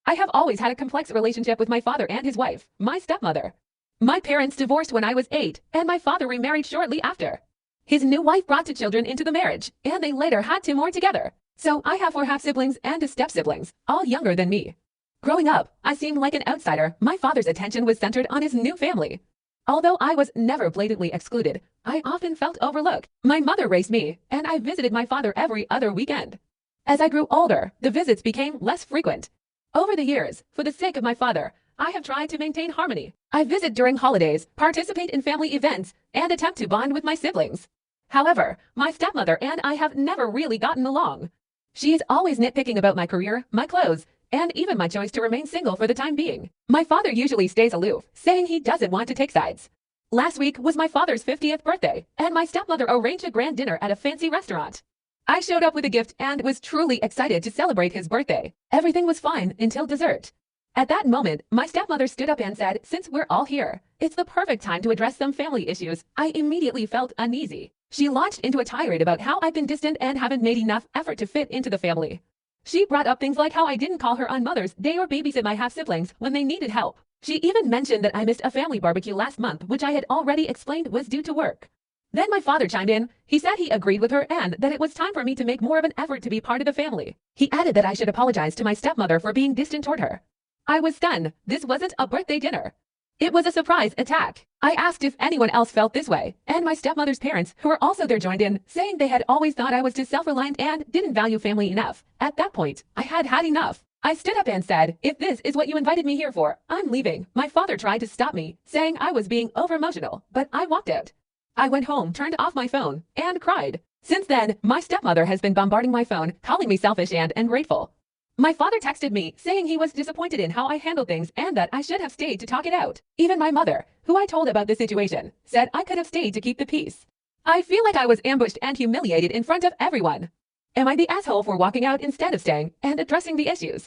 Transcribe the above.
I have always had a complex relationship with my father and his wife, my stepmother. My parents divorced when I was 8, and my father remarried shortly after. His new wife brought 2 children into the marriage, and they later had 2 more together. So I have 4 half-siblings and 2 step-siblings, all younger than me. Growing up, I seemed like an outsider. My father's attention was centered on his new family. Although I was never blatantly excluded, I often felt overlooked. My mother raised me, and I visited my father every other weekend. As I grew older, the visits became less frequent. Over the years, for the sake of my father, I have tried to maintain harmony. I visit during holidays, participate in family events, and attempt to bond with my siblings. However, my stepmother and I have never really gotten along. She is always nitpicking about my career, my clothes, and even my choice to remain single for the time being. My father usually stays aloof, saying he doesn't want to take sides. Last week was my father's 50th birthday, and my stepmother arranged a grand dinner at a fancy restaurant. I showed up with a gift and was truly excited to celebrate his birthday. Everything was fine until dessert. At that moment, my stepmother stood up and said, "Since we're all here, it's the perfect time to address some family issues." I immediately felt uneasy. She launched into a tirade about how I've been distant and haven't made enough effort to fit into the family. She brought up things like how I didn't call her on Mother's Day or babysit my half-siblings when they needed help. She even mentioned that I missed a family barbecue last month, which I had already explained was due to work. Then my father chimed in. He said he agreed with her and that it was time for me to make more of an effort to be part of the family. He added that I should apologize to my stepmother for being distant toward her. I was stunned. This wasn't a birthday dinner. It was a surprise attack. I asked if anyone else felt this way, and my stepmother's parents, who were also there, joined in, saying they had always thought I was too self-reliant and didn't value family enough. At that point, I had had enough. I stood up and said, "If this is what you invited me here for, I'm leaving." My father tried to stop me, saying I was being over-emotional, but I walked out. I went home, turned off my phone, and cried. Since then, my stepmother has been bombarding my phone, calling me selfish and ungrateful. My father texted me, saying he was disappointed in how I handled things and that I should have stayed to talk it out. Even my mother, who I told about the situation, said I could have stayed to keep the peace. I feel like I was ambushed and humiliated in front of everyone. Am I the asshole for walking out instead of staying and addressing the issues?